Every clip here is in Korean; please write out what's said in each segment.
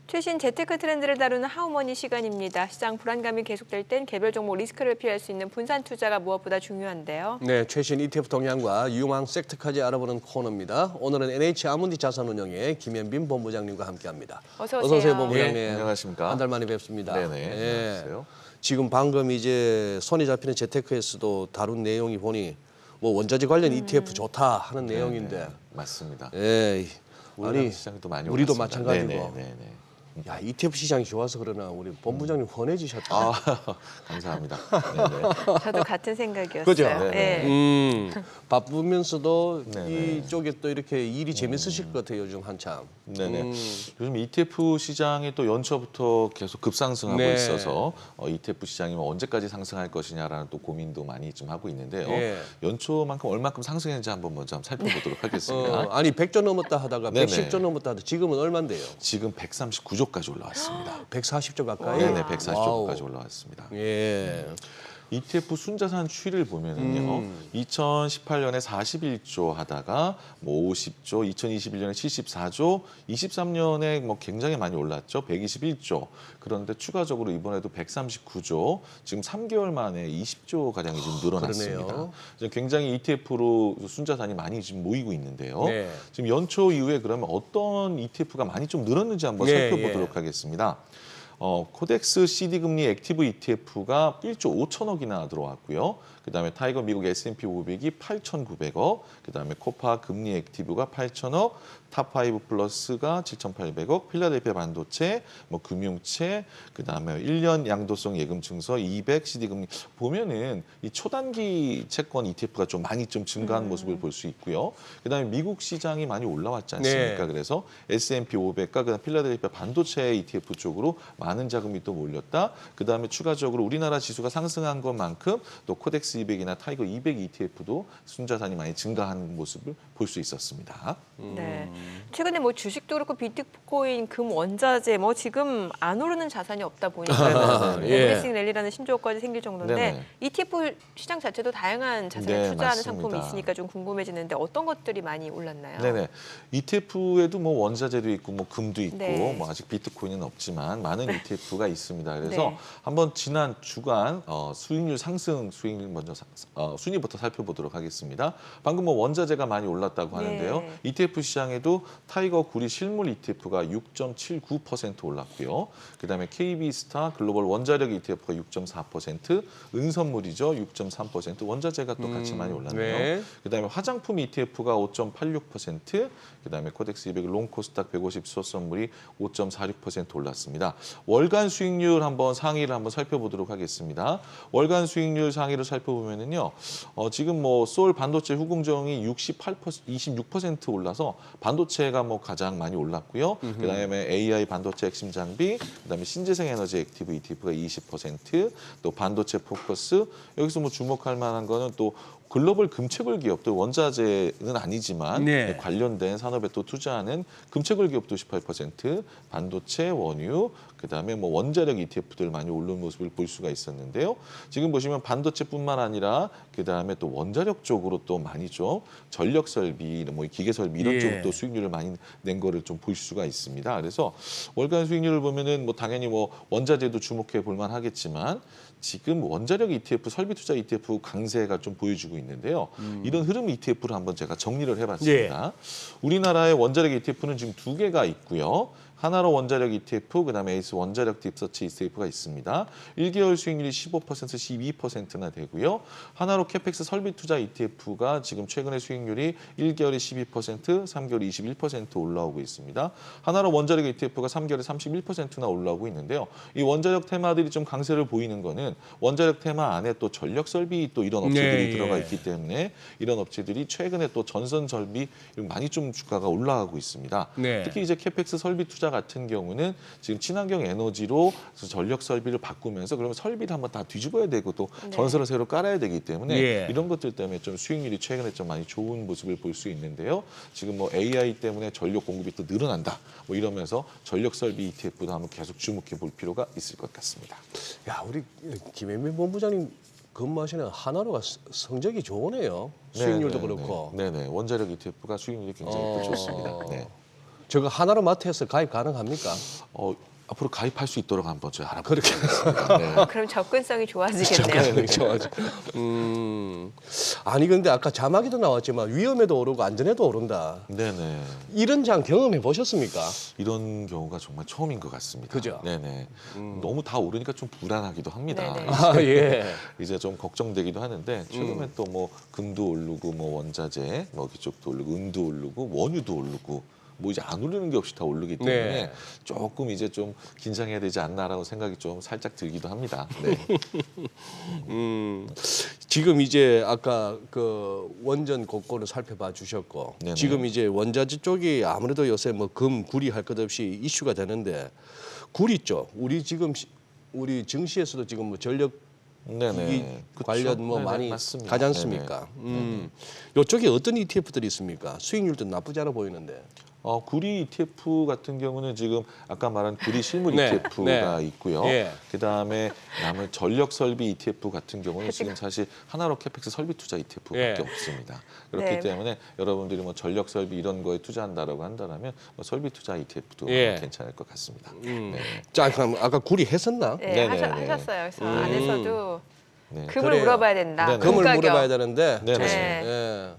최신 재테크 트렌드를 다루는 하우머니 시간입니다. 시장 불안감이 계속될 땐 개별 종목 리스크를 피할 수 있는 분산 투자가 무엇보다 중요한데요. 네, 최신 ETF 동향과 유망 섹터까지 알아보는 코너입니다. 오늘은 NH 아문디 자산운용의 김현빈 본부장님과 함께합니다. 어서 어서 오세요, 오세요. 본부장님. 네, 안녕하십니까? 한 달 만에 뵙습니다. 네네. 안녕하세요. 지금 방금 이제 손에 잡히는 재테크에서도 다룬 내용이 보니 뭐 원자재 관련 ETF 좋다 하는 내용인데. 네네. 맞습니다. 예, 우리나라 시장이 또 많이 우리도 올랐습니다. 마찬가지고. 네네. 야, ETF 시장이 좋아서 그러나 우리 본부장님 훤해지셨다. 아, 감사합니다. 네네. 저도 같은 생각이었어요. 그죠? 네. 바쁘면서도 네네. 이쪽에 또 이렇게 일이 재밌으실 것 같아요, 요즘 한참. 네네. 요즘 ETF 시장이 또 연초부터 계속 급상승하고 네. 있어서 ETF 시장이 뭐 언제까지 상승할 것이냐라는 또 고민도 많이 좀 하고 있는데요. 예. 연초만큼 얼마큼 상승했는지 한번 먼저 살펴보도록 하겠습니다. 아니 100조 넘었다 하다가 네네. 110조 넘었다 하다가 지금은 얼마인데요? 지금 139조까지 올라왔습니다. 140조 가까이? 네네, 와우. 140조까지 올라왔습니다. 예. ETF 순자산 추이를 보면은요, 2018년에 41조 하다가 뭐 50조, 2021년에 74조, 23년에 뭐 굉장히 많이 올랐죠, 121조. 그런데 추가적으로 이번에도 139조, 지금 3개월 만에 20조 가량이 지금 늘어났습니다. 그러네요. 지금 굉장히 ETF로 순자산이 많이 지금 모이고 있는데요. 네. 지금 연초 이후에 그러면 어떤 ETF가 많이 좀 늘었는지 한번 예, 살펴보도록 하겠습니다. 코덱스 CD 금리 액티브 ETF가 1조 5천억이나 들어왔고요. 그다음에 타이거 미국 S&P 500이 8,900억, 그다음에 코파 금리 액티브가 8천억, 탑5 플러스가 7,800억, 필라델피아 반도체, 뭐 금융채, 그다음에 1년 양도성 예금 증서 200 CD 금리 보면은 이 초단기 채권 ETF가 좀 많이 좀 증가한 모습을 볼 수 있고요. 그다음에 미국 시장이 많이 올라왔지 않습니까? 네. 그래서 S&P 500과 그다음 필라델피아 반도체 ETF 쪽으로 많은 자금이 또 몰렸다. 그다음에 추가적으로 우리나라 지수가 상승한 것만큼 또 코덱스 200이나 타이거 200 ETF도 순자산이 많이 증가한 모습을 볼 수 있었습니다. 네. 최근에 뭐 주식도 그렇고 비트코인, 금, 원자재 뭐 지금 안 오르는 자산이 없다 보니까 예. 에브리싱 랠리라는 신조어까지 생길 정도인데 네네. ETF 시장 자체도 다양한 자산에 네, 투자하는 맞습니다. 상품이 있으니까 좀 궁금해지는데 어떤 것들이 많이 올랐나요? 네네. ETF에도 뭐 원자재도 있고 뭐 금도 있고 네. 뭐 아직 비트코인은 없지만 많은 ETF가 있습니다. 그래서 네. 한번 지난 주간 수익률 상승 수익률 먼저 순위부터 살펴보도록 하겠습니다. 방금 뭐 원자재가 많이 올랐다고 하는데요. 네. ETF 시장에도 타이거 구리 실물 ETF가 6.79% 올랐고요. 그다음에 KB스타 글로벌 원자력 ETF가 6.4%, 은선물이죠 6.3%, 원자재가 또 같이 많이 올랐네요. 네. 그다음에 화장품 ETF가 5.86%, 그다음에 코덱스 200 롱코스닥 150 수소선물이 5.46% 올랐습니다. 월간 수익률 한번 상위를 한번 살펴보도록 하겠습니다. 월간 수익률 상위를 살펴보면은요, 지금 뭐 소울 반도체 후공정이 26% 올라서 반도체가 뭐 가장 많이 올랐고요. 그다음에 AI 반도체 핵심 장비, 그다음에 신재생 에너지 액티브 ETF가 20%, 또 반도체 포커스 여기서 뭐 주목할 만한 거는 또 글로벌 금채굴 기업들 원자재는 아니지만 네. 관련된 산업에 또 투자하는 금채굴 기업도 18%, 반도체, 원유, 그다음에 뭐 원자력 ETF들 많이 오른 모습을 볼 수가 있었는데요. 지금 보시면 반도체뿐만 아니라 그다음에 또 원자력 쪽으로 또 많이 좀 전력 설비, 뭐 기계 설비 이런 예. 쪽으로 또 수익률을 많이 낸 거를 좀 볼 수가 있습니다. 그래서 월간 수익률을 보면은 뭐 당연히 뭐 원자재도 주목해 볼 만하겠지만 지금 원자력 ETF, 설비 투자 ETF 강세가 좀 보여주고 있는데요. 이런 흐름 ETF를 한번 제가 정리를 해봤습니다. 우리나라의 원자력 ETF는 지금 두 개가 있고요. 하나로 원자력 ETF, 그다음에 에이스 원자력 딥서치 ETF가 있습니다. 1개월 수익률이 15%, 12%나 되고요. 하나로 캐펙스 설비 투자 ETF가 지금 최근에 수익률이 1개월에 12%, 3개월에 21% 올라오고 있습니다. 하나로 원자력 ETF가 3개월에 31%나 올라오고 있는데요. 이 원자력 테마들이 좀 강세를 보이는 거는 원자력 테마 안에 또 전력 설비 또 이런 업체들이 네, 들어가 예. 있기 때문에 이런 업체들이 최근에 또 전선 설비 많이 좀 주가가 올라가고 있습니다. 네. 특히 이제 캐펙스 설비 투자 같은 경우는 지금 친환경 에너지로 전력 설비를 바꾸면서 그러면 설비를 한번 다 뒤집어야 되고 또 네. 전선을 새로 깔아야 되기 때문에 예. 이런 것들 때문에 좀 수익률이 최근에 좀 많이 좋은 모습을 볼 수 있는데요. 지금 뭐 AI 때문에 전력 공급이 또 늘어난다. 뭐 이러면서 전력 설비 ETF도 한번 계속 주목해 볼 필요가 있을 것 같습니다. 야, 우리 김현민 본부장님 근무하시는 하나로가 성적이 좋으네요. 수익률도 네, 네, 그렇고. 네네. 원자력 ETF가 수익률이 굉장히 또 좋습니다. 네. 저거 하나로 마트에서 가입 가능합니까? 앞으로 가입할 수 있도록 한번 저희 알아보도록 하겠습니다. 네. 그럼 접근성이 좋아지겠네요. 아니 근데 아까 자막에도 나왔지만 위험에도 오르고 안전에도 오른다. 네네. 이런 장 경험해 보셨습니까? 이런 경우가 정말 처음인 것 같습니다. 그죠? 네네. 너무 다 오르니까 좀 불안하기도 합니다. 네네. 아 예. 이제 좀 걱정되기도 하는데 최근에 또 뭐 금도 오르고 뭐 원자재, 뭐 기쪽도 오르고 은도 오르고 원유도 오르고 뭐 이제 안 오르는 게 없이 다 오르기 때문에 네. 조금 이제 좀 긴장해야 되지 않나라고 생각이 좀 살짝 들기도 합니다. 네. 지금 이제 아까 그 원전 곡고를 살펴봐 주셨고 네네. 지금 이제 원자재 쪽이 아무래도 요새 뭐 금, 구리 할 것 없이 이슈가 되는데 구리 쪽 우리 지금 우리 증시에서도 지금 뭐 전력 네네. 기기 그쵸? 관련 뭐 네네, 많이 맞습니다. 가지 않습니까? 이쪽에 어떤 ETF들이 있습니까? 수익률도 나쁘지 않아 보이는데. 구리 ETF 같은 경우는 지금 아까 말한 구리 실물 네, ETF가 네. 있고요. 예. 그다음에 남은 전력 설비 ETF 같은 경우는 지금 사실 하나로 캐펙스 설비 투자 ETF밖에 예. 없습니다. 그렇기 네. 때문에 여러분들이 뭐 전력 설비 이런 거에 투자한다라고 한다면 뭐 설비 투자 ETF도 예. 괜찮을 것 같습니다. 네. 자, 그럼 아까 구리 했었나? 네, 네네네. 하셨어요. 그래서 안에서도 네. 금을 그래요. 물어봐야 된다. 네네. 금을 금가격. 물어봐야 되는데. 네네. 네. 예.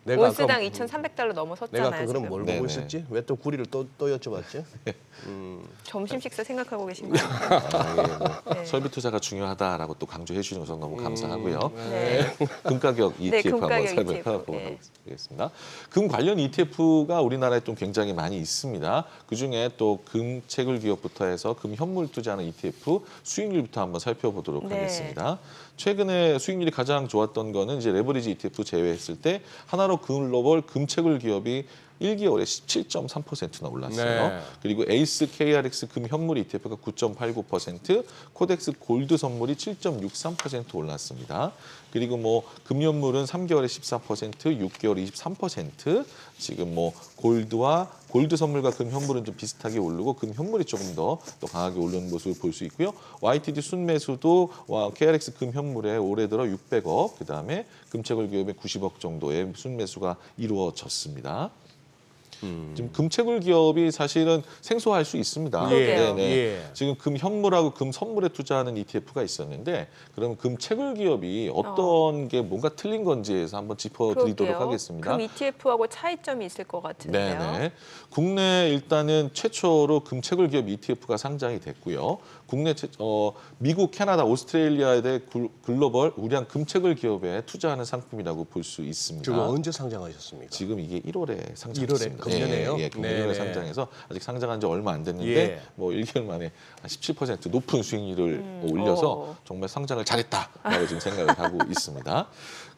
내가 아까 온스당 2,300달러 넘어섰잖아요. 내가 아까 그럼 지금. 뭘 네네. 보고 있었지? 왜 또 구리를 또 여쭤봤지? 점심 식사 생각하고 계신 거예요. 네. 설비 투자가 중요하다라고 또 강조해 주셔서 너무 감사하고요. 네. 금 가격 ETF 한번 금가격 살펴보도록 ETF, 네. 하겠습니다. 금 관련 ETF가 우리나라에 좀 굉장히 많이 있습니다. 그중에 또 금 채굴 기업부터 해서 금 현물 투자하는 ETF 수익률부터 한번 살펴보도록 네. 하겠습니다. 최근에 수익률이 가장 좋았던 거는 이제 레버리지 ETF 제외했을 때 하나로 글로벌 금 채굴 기업이 1개월에 17.3%나 올랐어요. 네. 그리고 에이스 KRX 금 현물 ETF가 9.89%, 코덱스 골드 선물이 7.63% 올랐습니다. 그리고 뭐 금연물은 3개월에 14%, 6개월에 23%. 지금 뭐 골드 선물과 금 현물은 좀 비슷하게 오르고 금 현물이 조금 더 강하게 오르는 모습을 볼 수 있고요. YTD 순매수도 KRX 금 현물에 올해 들어 600억, 그다음에 금채굴 기업의 90억 정도의 순매수가 이루어졌습니다. 지금 금채굴 기업이 사실은 생소할 수 있습니다. 그러게요. 예. 지금 금 현물하고 금 선물에 투자하는 ETF가 있었는데 그럼 금채굴 기업이 어떤 게 뭔가 틀린 건지에서 한번 짚어드리도록 그러게요. 하겠습니다. 금 ETF하고 차이점이 있을 것 같은데요. 네네. 국내 일단은 최초로 금채굴 기업 ETF가 상장이 됐고요. 국내 미국, 캐나다, 오스트레일리아에 대해 글로벌 우량 금채굴 기업에 투자하는 상품이라고 볼 수 있습니다. 저거 언제 상장하셨습니까? 지금 이게 1월에 상장했습니다. 1월에? 금년에요? 예, 금년 1월에 네네. 상장해서 아직 상장한 지 얼마 안 됐는데 예. 뭐 1개월 만에 한 17% 높은 수익률을 올려서 오. 정말 상장을 잘했다라고 지금 생각을 하고 있습니다.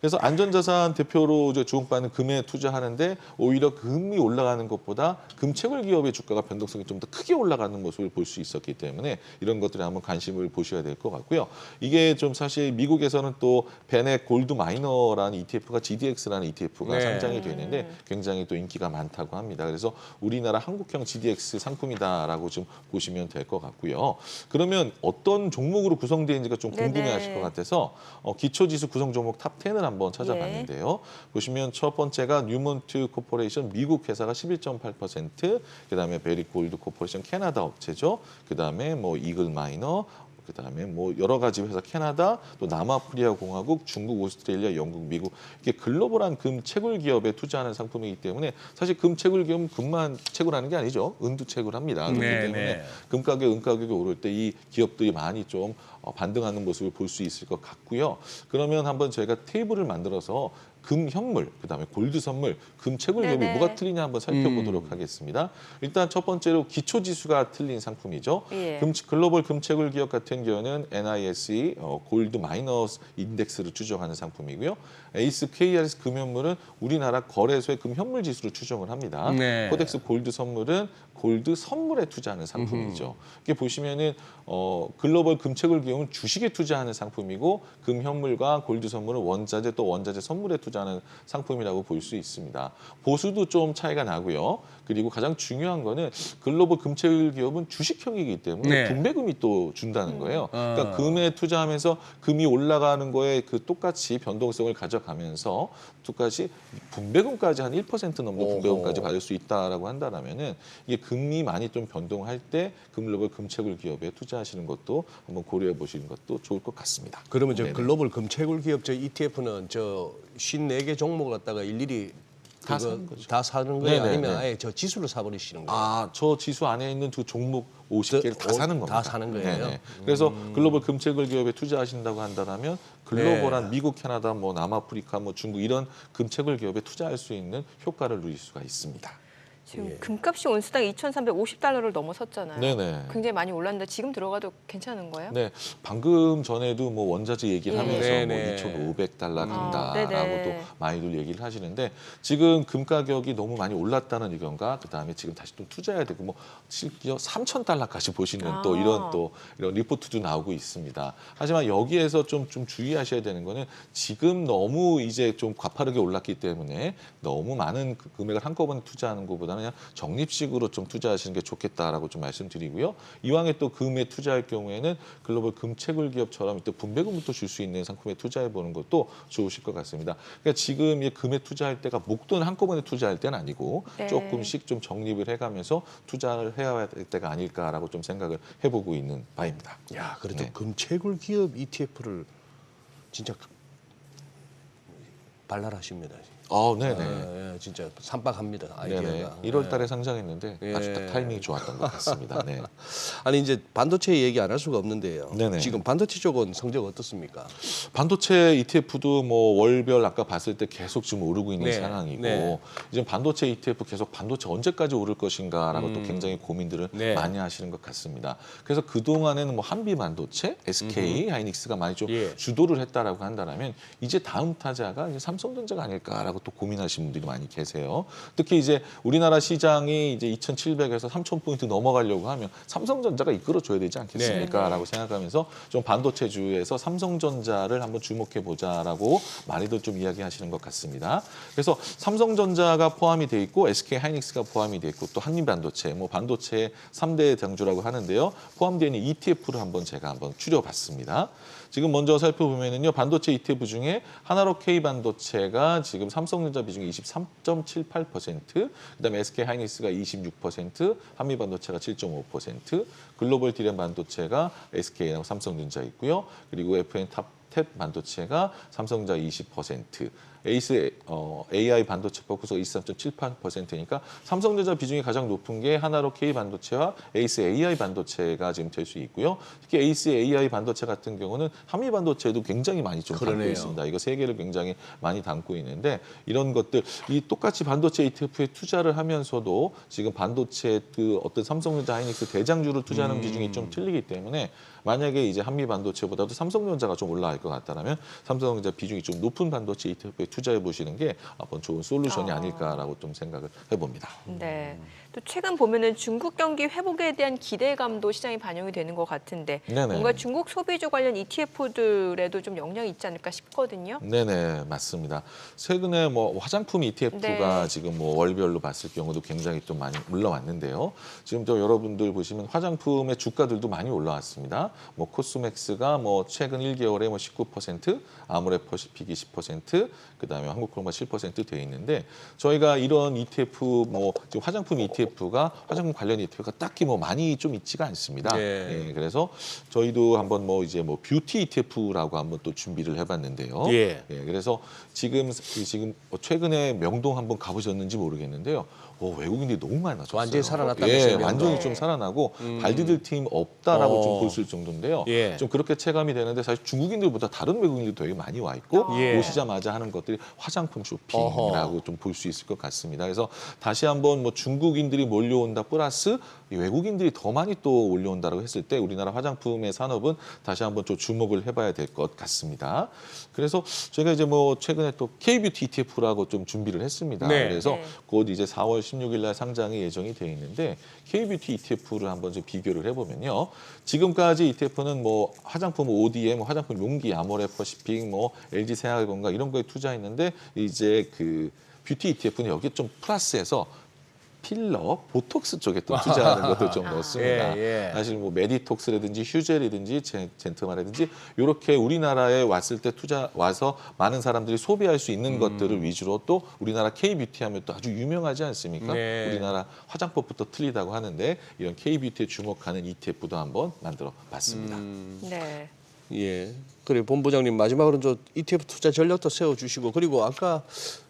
그래서 안전자산 대표로 이제 주목받는 금에 투자하는데 오히려 금이 올라가는 것보다 금채굴 기업의 주가가 변동성이 좀 더 크게 올라가는 모습을 볼 수 있었기 때문에 이런 것들에 한번 관심을 보셔야 될 것 같고요. 이게 좀 사실 미국에서는 또 베넥 골드 마이너라는 ETF가 GDX라는 ETF가 네. 상장이 되는데 굉장히 또 인기가 많다고 합니다. 그래서 우리나라 한국형 GDX 상품이다라고 좀 보시면 될 것 같고요. 그러면 어떤 종목으로 구성되어 있는지가 좀 네네. 궁금해하실 것 같아서 기초지수 구성 종목 탑 10을 한번 찾아봤는데요. 보시면 첫 번째가 뉴몬트 코퍼레이션 미국 회사가 11.8%, 그다음에 베리 골드 코퍼레이션 캐나다 업체죠. 그다음에 뭐 이글 마이너, 그다음에 뭐 여러 가지 회사 캐나다, 또 남아프리카 공화국, 중국, 오스트레일리아, 영국, 미국 이게 글로벌한 금 채굴 기업에 투자하는 상품이기 때문에 사실 금 채굴 기업은 금만 채굴하는 게 아니죠. 은도 채굴합니다. 그렇기 네, 때문에 네. 금 가격, 은 가격이 오를 때 이 기업들이 많이 좀 반등하는 모습을 볼 수 있을 것 같고요. 그러면 한번 저희가 테이블을 만들어서 금 현물, 그다음에 골드 선물, 금 채굴 기업이 네네. 뭐가 틀리냐 한번 살펴보도록 하겠습니다. 일단 첫 번째로 기초 지수가 틀린 상품이죠. 예. 글로벌 금 채굴 기업 같은 경우는 NISE 골드 마이너스 인덱스를 추정하는 상품이고요. 에이스 KRS 금현물은 우리나라 거래소의 금 현물 지수를 추정을 합니다. 네. 코덱스 골드 선물은 골드 선물에 투자하는 상품이죠. 이게 보시면은 글로벌 금채굴 기업은 주식에 투자하는 상품이고 금 현물과 골드 선물은 원자재 또 원자재 선물에 투자하는 상품이라고 볼 수 있습니다. 보수도 좀 차이가 나고요. 그리고 가장 중요한 거는 글로벌 금채굴 기업은 주식형이기 때문에 네. 분배금이 또 준다는 거예요. 그러니까 어. 금에 투자하면서 금이 올라가는 거에 그 똑같이 변동성을 가져가면서 똑같이 분배금까지 한 1% 넘는 분배금까지 받을 수 있다라고 한다라면은 이게 금이 많이 좀 변동할 때 글로벌 금채굴 기업에 투자하시는 것도 한번 고려해 보시는 것도 좋을 것 같습니다. 그러면 저 네네. 글로벌 금채굴 기업 저 ETF는 저 54개 종목을 갖다가 일일이 다 그거 사는 거죠. 다 사는 거예요? 네네네. 아니면 아예 저 지수를 사버리시는 거예요? 아, 저 지수 안에 있는 두 종목 50개를 다 사는 겁니다. 다 사는 거예요? 네네. 그래서 글로벌 금채굴 기업에 투자하신다고 한다면 글로벌한 미국, 캐나다, 뭐 남아프리카, 뭐 중국 이런 금채굴 기업에 투자할 수 있는 효과를 누릴 수가 있습니다. 지금 금값이 온수당 2,350달러를 넘어섰잖아요. 네네. 굉장히 많이 올랐는데 지금 들어가도 괜찮은 거예요? 네, 방금 전에도 뭐 원자재 얘기를 예. 하면서 네네. 뭐 2,500달러 간다라고 네네. 또 많이들 얘기를 하시는데 지금 금 가격이 너무 많이 올랐다는 의견과 그다음에 지금 다시 또 투자해야 되고 뭐 실제 3,000달러까지 보시는 또 이런 리포트도 나오고 있습니다. 하지만 여기에서 좀 주의하셔야 되는 거는 지금 너무 이제 좀 가파르게 올랐기 때문에 너무 많은 금액을 한꺼번에 투자하는 것보다는 그냥 적립식으로 좀 투자하시는 게 좋겠다라고 좀 말씀드리고요. 이왕에 또 금에 투자할 경우에는 글로벌 금채굴 기업처럼 또 분배금부터 줄 수 있는 상품에 투자해 보는 것도 좋으실 것 같습니다. 그러니까 지금 이 금에 투자할 때가 목돈 한꺼번에 투자할 때는 아니고 네. 조금씩 좀 적립을 해가면서 투자를 해야 될 때가 아닐까라고 좀 생각을 해보고 있는 바입니다. 야, 그래도 네. 금채굴 기업 ETF를 진짜 발랄하십니다. 네네. 예, 진짜 산박합니다. 네네. 아이디어가. 1월 달에 상장했는데 예. 아주 딱 타이밍이 좋았던 것 같습니다. 네. 아니 이제 반도체 얘기 안 할 수가 없는데요. 네네. 지금 반도체 쪽은 성적 어떻습니까? 반도체 ETF도 뭐 월별 아까 봤을 때 계속 지금 오르고 있는 네. 상황이고 네. 이제 반도체 ETF 계속 반도체 언제까지 오를 것인가라고 또 굉장히 고민들을 네. 많이 하시는 것 같습니다. 그래서 그 동안에는 뭐 한비 반도체, SK 하이닉스가 많이 좀 예. 주도를 했다라고 한다면 이제 다음 타자가 이제 삼성전자가 아닐까라고 또 고민하시는 분들이 많이 계세요. 특히 이제 우리나라 시장이 이제 2,700에서 3,000포인트 넘어가려고 하면 삼성전자가 이끌어줘야 되지 않겠습니까? 네. 라고 생각하면서 좀 반도체주에서 삼성전자를 한번 주목해 보자라고 많이들 좀 이야기하시는 것 같습니다. 그래서 삼성전자가 포함이 돼 있고 SK 하이닉스가 포함이 돼 있고 또 한림반도체, 뭐 반도체 3대 장주라고 하는데요. 포함되어 있는 ETF를 제가 한번 추려봤습니다. 지금 먼저 살펴보면은요, 반도체 ETF 중에 하나로 K 반도체가 지금 삼성전자 비중이 23.78%, 그다음에 SK 하이닉스가 26%, 한미 반도체가 7.5%, 글로벌 디램 반도체가 SK하고 삼성전자 있고요. 그리고 FN 탑10 반도체가 삼성전자 20%. 에이스 AI 반도체 포커스가 23.78%니까 삼성전자 비중이 가장 높은 게 하나로 K 반도체와 에이스 AI 반도체가 지금 될 수 있고요. 특히 에이스 AI 반도체 같은 경우는 한미 반도체도 굉장히 많이 좀 담고 그러네요. 있습니다. 이거 세 개를 굉장히 많이 담고 있는데 이런 것들 이 똑같이 반도체 ETF에 투자를 하면서도 지금 반도체 그 어떤 삼성전자 하이닉스 대장주를 투자하는 비중이 좀 틀리기 때문에 만약에 이제 한미 반도체보다도 삼성전자가 좀 올라갈 것 같다면 삼성전자 비중이 좀 높은 반도체 ETF에 투자해 보시는 게 한번 좋은 솔루션이 아닐까라고 좀 생각을 해봅니다. 네. 또 최근 보면은 중국 경기 회복에 대한 기대감도 시장에 반영이 되는 것 같은데 네네. 뭔가 중국 소비주 관련 ETF들에도 좀 영향이 있지 않을까 싶거든요. 네네, 맞습니다. 최근에 뭐 화장품 ETF가 네. 지금 뭐 월별로 봤을 경우도 굉장히 좀 많이 올라왔는데요. 지금 저 여러분들 보시면 화장품의 주가들도 많이 올라왔습니다. 뭐 코스맥스가 뭐 최근 1개월에 뭐 19%, 아모레퍼시픽이 10%, 그다음에 한국크로마 7% 되어 있는데 저희가 이런 ETF 뭐 지금 화장품 ETF가 화장품 관련 ETF가 딱히 뭐 많이 좀 있지가 않습니다. 네. 예, 그래서 저희도 한번 뭐 이제 뭐 뷰티 ETF라고 한번 또 준비를 해봤는데요. 예. 그래서 지금 최근에 명동 한번 가보셨는지 모르겠는데요. 외국인들이 너무 많이 나셨어요. 완전히 살아났다고 예, 하시네요. 완전히 네. 좀 살아나고 발디딜 팀 없다라고 좀 볼 수 있을 정도인데요. 예. 좀 그렇게 체감이 되는데 사실 중국인들보다 다른 외국인들도 되게 많이 와 있고 예. 오시자마자 하는 것들이 화장품 쇼핑이라고 어허. 좀 볼 수 있을 것 같습니다. 그래서 다시 한번 뭐 중국인들이 몰려온다 플러스 이 외국인들이 더 많이 또 올려온다고 했을 때 우리나라 화장품의 산업은 다시 한번 좀 주목을 해봐야 될 것 같습니다. 그래서 저희가 이제 뭐 최근에 또 K-뷰티 ETF라고 좀 준비를 했습니다. 네. 그래서 네. 곧 이제 4월 16일 날 상장이 예정이 되어 있는데 K-뷰티 ETF를 한번 좀 비교를 해보면요. 지금까지 ETF는 뭐 화장품 ODM, 화장품 용기, 아모레퍼시픽, 뭐 LG 생활건강 이런 거에 투자했는데 이제 그 뷰티 ETF는 여기에 좀 플러스해서 필러, 보톡스 쪽에 또 투자하는 것도 좀 넣습니다. 예, 예. 사실 뭐 메디톡스라든지 휴젤이든지 젠트마라든지 이렇게 우리나라에 왔을 때 와서 많은 사람들이 소비할 수 있는 것들을 위주로 또 우리나라 K-뷰티 하면 또 아주 유명하지 않습니까? 네. 우리나라 화장법부터 틀리다고 하는데 이런 K-뷰티에 주목하는 ETF도 한번 만들어 봤습니다. 네. 예. 그리고 본부장님 마지막으로 저 ETF 투자 전략도 세워주시고 그리고 아까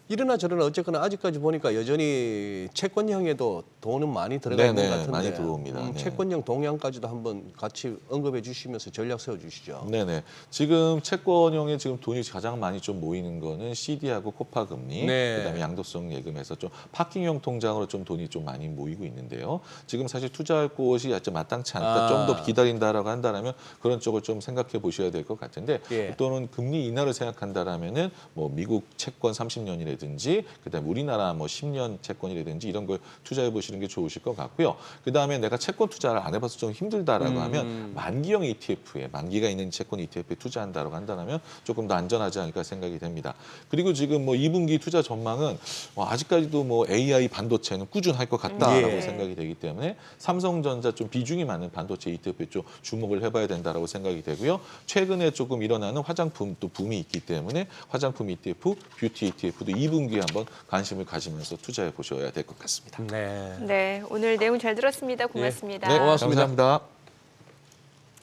이러나 저러나 어쨌거나 아직까지 보니까 여전히 채권형에도 돈은 많이 들어가 있는 네네, 것 같은데 많이 들어옵니다. 네. 채권형 동향까지도 한번 같이 언급해 주시면서 전략 세워주시죠. 네네. 지금 채권형에 지금 돈이 가장 많이 좀 모이는 거는 CD하고 코파금리, 네. 그다음에 양도성 예금에서 좀 파킹형 통장으로 좀 돈이 좀 많이 모이고 있는데요. 지금 사실 투자할 곳이 아주 마땅치 않다. 좀 더 기다린다라고 한다라면 그런 쪽을 좀 생각해 보셔야 될 것 같은데 예. 또는 금리 인하를 생각한다라면은 뭐 미국 채권 30년이라든지 그다음에 우리나라 뭐 10년 채권이라든지 이런 걸 투자해 보시는 게 좋으실 것 같고요. 그다음에 내가 채권 투자를 안 해봐서 좀 힘들다라고 하면 만기형 ETF에 만기가 있는 채권 ETF에 투자한다라고 한다면 조금 더 안전하지 않을까 생각이 됩니다. 그리고 지금 뭐 2분기 투자 전망은 아직까지도 뭐 AI 반도체는 꾸준할 것 같다라고 예. 생각이 되기 때문에 삼성전자 좀 비중이 많은 반도체 ETF에 좀 주목을 해봐야 된다라고 생각이 되고요. 최근에 조금 일어나는 화장품 또 붐이 있기 때문에 화장품 ETF, 뷰티 ETF도 2분기에 한번 관심을 가지면서 투자해 보셔야 될 것 같습니다. 네. 네, 오늘 내용 잘 들었습니다. 고맙습니다. 네, 고맙습니다. 감사합니다.